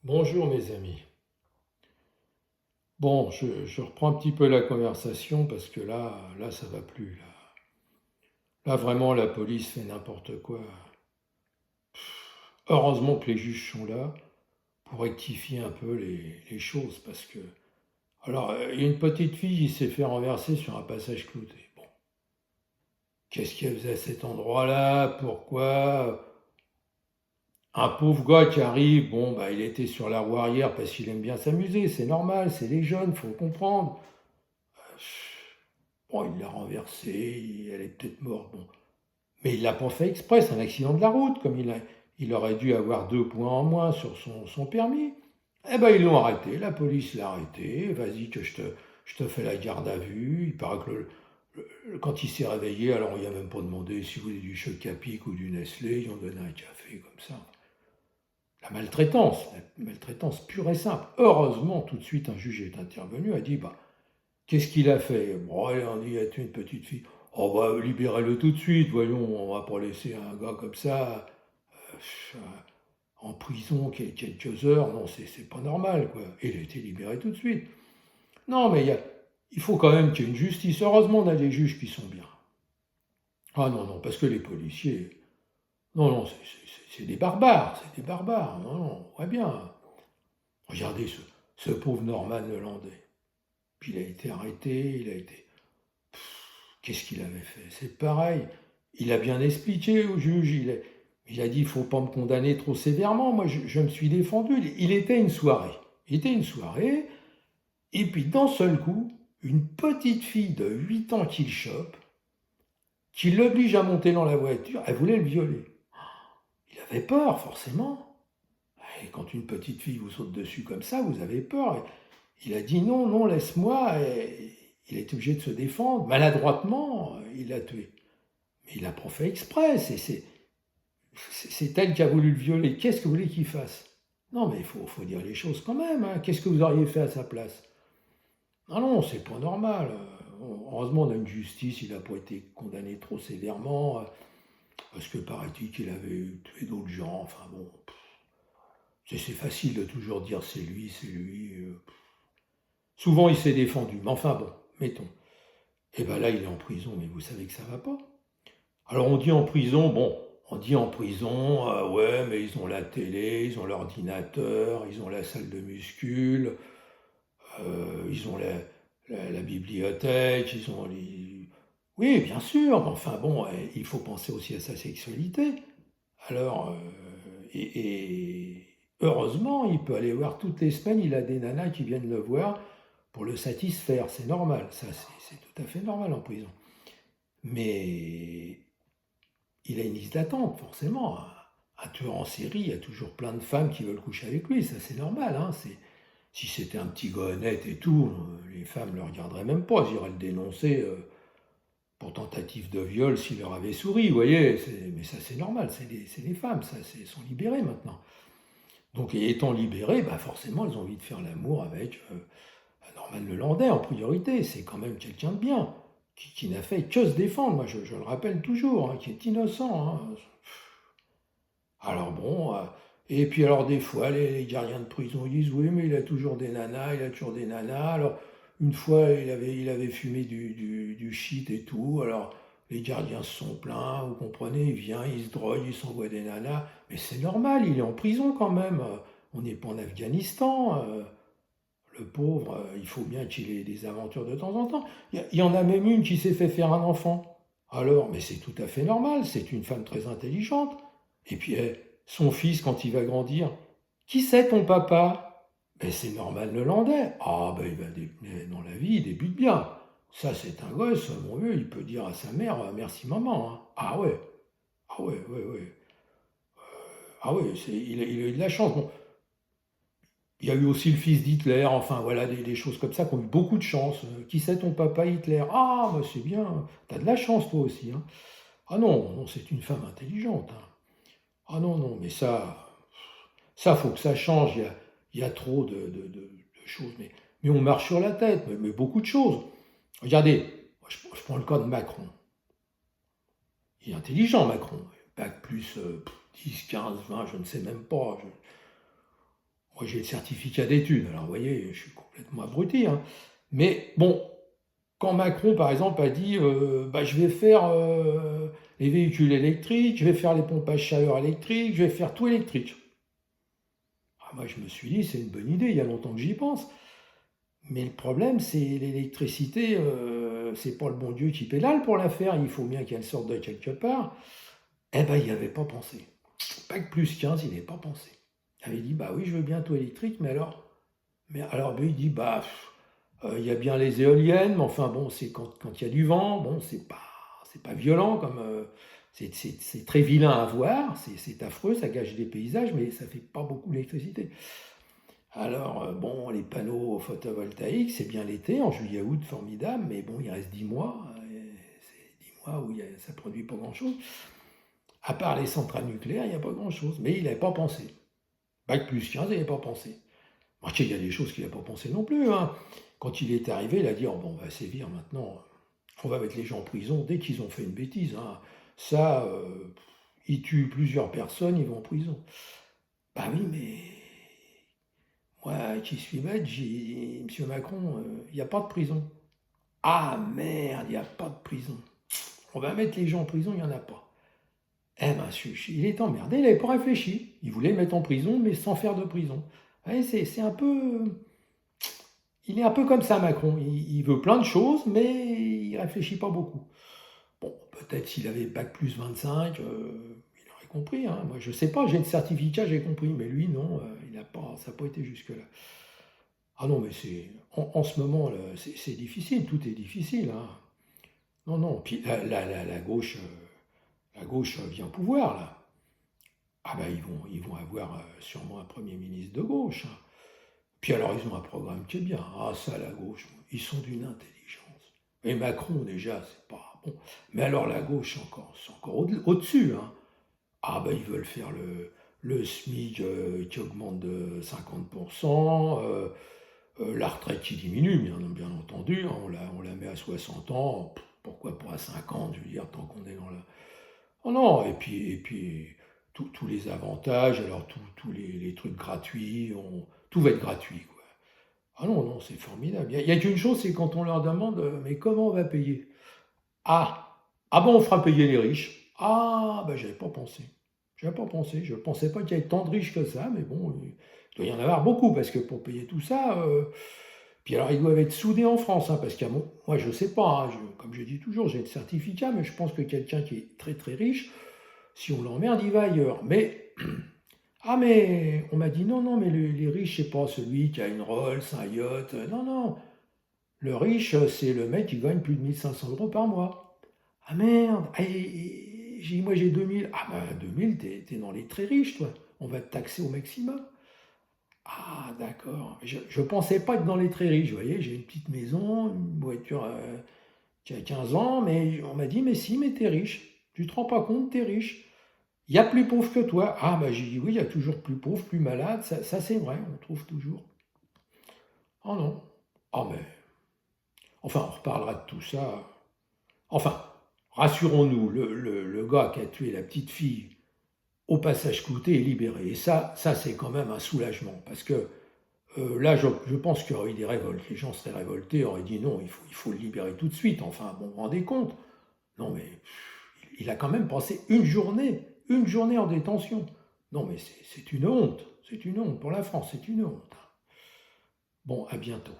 Bonjour mes amis. Bon, je reprends un petit peu la conversation parce que là, ça va plus. Là, vraiment, la police fait n'importe quoi. Heureusement que les juges sont là pour rectifier un peu les choses parce que... Alors, il y a une petite fille qui s'est fait renverser sur un passage clouté. Bon, qu'est-ce qu'elle faisait à cet endroit-là? Pourquoi? Un pauvre gars qui arrive, bon, bah, il était sur la roue arrière parce qu'il aime bien s'amuser, c'est normal, c'est les jeunes, faut comprendre. Bon, il l'a renversée, elle est peut-être morte, bon. Mais il l'a pas fait exprès, c'est un accident de la route, il aurait dû avoir 2 points en moins sur son permis. Eh ben, ils l'ont arrêté, la police l'a arrêté, vas-y que je te fais la garde à vue. Il paraît que quand il s'est réveillé, alors il a même pas demandé si vous voulez du choc à pic ou du Nestlé, ils ont donné un café comme ça. La maltraitance pure et simple. Heureusement, tout de suite, un juge est intervenu, a dit, bah, qu'est-ce qu'il a fait? Bon, il a dit, il y a une petite fille. On va libérer-le tout de suite, voyons, on va pas laisser un gars comme ça euh, en prison quelques heures. Non, c'est pas normal, quoi. Et il a été libéré tout de suite. Non, mais il faut quand même qu'il y ait une justice. Heureusement, on a des juges qui sont bien. Ah non, non, parce que les policiers, non, non, c'est des barbares, c'est des barbares. Non, non, on voit bien. Regardez ce pauvre Norman Lelandais. Puis il a été arrêté, il a été... Qu'est-ce qu'il avait fait? C'est pareil. Il a bien expliqué au juge. Il a dit, il ne faut pas me condamner trop sévèrement. Moi, je me suis défendu. Il était une soirée. Il était une soirée. Et puis, d'un seul coup, une petite fille de 8 ans qu'il chope, qui l'oblige à monter dans la voiture, elle voulait le violer. Il avait peur, forcément. Et quand une petite fille vous saute dessus comme ça, vous avez peur. Il a dit non, non, laisse-moi. Et il a été obligé de se défendre. Maladroitement, il l'a tué. Mais il l'a pas fait exprès. C'est elle qui a voulu le violer. Qu'est-ce que vous voulez qu'il fasse? Non, mais il faut dire les choses quand même, hein. Qu'est-ce que vous auriez fait à sa place? Ah non, c'est pas normal. Heureusement, on a une justice. Il n'a pas été condamné trop sévèrement. Parce que paraît-il qu'il avait tué d'autres gens. Enfin bon, c'est facile de toujours dire c'est lui, c'est lui. Souvent, il s'est défendu. Mais enfin bon, mettons. Et ben là, il est en prison. Mais vous savez que ça va pas. Alors on dit en prison, bon, on dit en prison, ouais, mais ils ont la télé, ils ont l'ordinateur, ils ont la salle de muscule, ils ont la bibliothèque, ils ont les... Oui, bien sûr, mais enfin bon, il faut penser aussi à sa sexualité. Alors, et heureusement, il peut aller voir toutes les semaines, il a des nanas qui viennent le voir pour le satisfaire, c'est normal, ça c'est tout à fait normal en prison. Mais il a une liste d'attente, forcément. Un tueur en série, il y a toujours plein de femmes qui veulent coucher avec lui, ça c'est normal. Hein. Si c'était un petit gars honnête et tout, les femmes ne le regarderaient même pas, elles iraient le dénoncer pour tentative de viol s'il leur avait souri, vous voyez. Mais ça c'est normal, c'est les femmes, ça sont libérées maintenant. Donc étant libérées, bah, forcément elles ont envie de faire l'amour avec Norman Lelandais en priorité, c'est quand même quelqu'un de bien, qui n'a fait que se défendre, moi je le rappelle toujours, hein, qui est innocent. Hein. Alors bon, et puis alors des fois, les gardiens de prison ils disent oui, mais il a toujours des nanas, il a toujours des nanas. Alors une fois, il avait fumé du shit et tout. Alors les gardiens se sont plaints, vous comprenez, il vient, il se drogue, il s'envoie des nanas. Mais c'est normal, il est en prison quand même. On n'est pas en Afghanistan. Le pauvre, il faut bien qu'il ait des aventures de temps en temps. Il y en a même une qui s'est fait faire un enfant. Alors, mais c'est tout à fait normal, c'est une femme très intelligente. Et puis, son fils, quand il va grandir, qui c'est ton papa? Ben, c'est Norman Lelandais. Ah, ben, dans la vie, il débute bien. Ça, c'est un gosse, mon vieux, il peut dire à sa mère, merci maman. Hein. Ah ouais, ah ouais, ouais, ouais. Ah ouais, il a eu de la chance. Bon, il y a eu aussi le fils d'Hitler, enfin voilà, des choses comme ça qui ont eu beaucoup de chance. Qui c'est ton papa Hitler? Ah, bah c'est bien, t'as de la chance toi aussi. Hein. Ah non, non, c'est une femme intelligente. Hein. Ah non, non, mais ça faut que ça change. Il y a trop de choses. Mais on marche sur la tête, mais beaucoup de choses. Regardez, je prends le cas de Macron. Il est intelligent, Macron. Bac plus 10, 15, 20, je ne sais même pas. Moi, j'ai le certificat d'études, alors vous voyez, je suis complètement abruti, hein. Mais bon, quand Macron, par exemple, a dit bah, je vais faire les véhicules électriques, je vais faire les pompages chaleur électriques, je vais faire tout électrique. Ah, moi, je me suis dit, c'est une bonne idée, il y a longtemps que j'y pense. Mais le problème, c'est l'électricité, c'est pas le bon Dieu qui pédale pour la faire, il faut bien qu'elle sorte de quelque part. Eh ben, il n'y avait pas pensé. Bac plus 15, il n'y avait pas pensé. Il avait dit, bah oui, je veux bien tout électrique, mais alors, lui, il dit, bah, il y a bien les éoliennes, mais enfin bon, c'est quand il y a du vent, bon, c'est pas violent comme. C'est très vilain à voir, c'est affreux, ça gâche des paysages, mais ça fait pas beaucoup d'électricité. Alors, bon, les panneaux photovoltaïques, c'est bien l'été, en juillet-août, formidable, mais bon, il reste 10 mois, c'est 10 mois où ça produit pas grand-chose. À part les centrales nucléaires, il n'y a pas grand-chose, mais il n'avait pas pensé. Bac plus 15, il n'avait pas pensé. Moi, il y a des choses qu'il n'a pas pensé non plus, hein. Quand il est arrivé, il a dit, oh, bon, on va sévir maintenant, on va mettre les gens en prison dès qu'ils ont fait une bêtise, hein. Ça, ils tuent plusieurs personnes, ils vont en prison. Bah oui, mais moi qui suis bête, j'ai dit, Monsieur Macron, il n'y a pas de prison. Ah merde, il n'y a pas de prison. On va mettre les gens en prison, il n'y en a pas. Eh ben, il est emmerdé, il n'avait pas réfléchi. Il voulait mettre en prison, mais sans faire de prison. Ouais, c'est un peu. Il est un peu comme ça, Macron. Il veut plein de choses, mais il réfléchit pas beaucoup. Bon, peut-être s'il avait bac plus 25, il aurait compris, hein. Moi, je sais pas, j'ai le certificat, j'ai compris, mais lui, non, il a pas, ça n'a pas été jusque-là. Ah non, mais en ce moment, là, c'est difficile, tout est difficile, hein. Non, non, puis la gauche vient au pouvoir, là. Ah ben, ils vont avoir sûrement un Premier ministre de gauche, hein. Puis alors, ils ont un programme qui est bien. Ah, ça, la gauche, ils sont d'une intelligence. Et Macron, déjà, c'est pas bon. Mais alors, la gauche, c'est encore au-dessus, hein. Ah, ben, ils veulent faire le SMIC qui augmente de 50%, la retraite qui diminue, bien entendu, hein. On la met à 60 ans. Pourquoi pas à 50, je veux dire, tant qu'on est dans la. Oh non, et puis tous les avantages, alors tous les trucs gratuits, tout va être gratuit, quoi. Ah non, non, c'est formidable. Il y a qu'une chose, c'est quand on leur demande, mais comment on va payer? Ah, ah bon, on fera payer les riches. Ah, ben j'avais pas pensé. J'avais pas pensé. Je pensais pas qu'il y avait tant de riches que ça, mais bon, il doit y en avoir beaucoup, parce que pour payer tout ça, puis alors ils doivent être soudés en France, hein, parce qu'à moi je sais pas, hein, comme je dis toujours, j'ai le certificat, mais je pense que quelqu'un qui est très très riche, si on l'emmerde, il va ailleurs. Mais, ah mais, on m'a dit non, non, mais les riches, c'est pas celui qui a une Rolls, un yacht. Non, non. Le riche, c'est le mec qui gagne plus de 1 500 € par mois. Ah merde. Ah, moi j'ai 2000. Ah bah 2000, t'es dans les très riches, toi. On va te taxer au maximum. Ah d'accord. Je pensais pas être dans les très riches, vous voyez. J'ai une petite maison, une voiture qui a 15 ans, mais on m'a dit, mais si, mais t'es riche. Tu te rends pas compte, t'es riche. Il y a plus pauvre que toi. Ah, bah j'ai dit oui, il y a toujours plus pauvre, plus malade. Ça, c'est vrai, on trouve toujours. Oh non. Ah, mais. Enfin, on reparlera de tout ça. Enfin, rassurons-nous, le gars qui a tué la petite fille au passage clouté est libéré. Et ça c'est quand même un soulagement. Parce que là, je pense qu'il y aurait eu des révoltes. Les gens seraient révoltés, auraient dit non, il faut le libérer tout de suite. Enfin, bon, vous vous rendez compte? Non, mais il a quand même passé une journée en détention. Non, mais c'est une honte. C'est une honte pour la France, c'est une honte. Bon, à bientôt.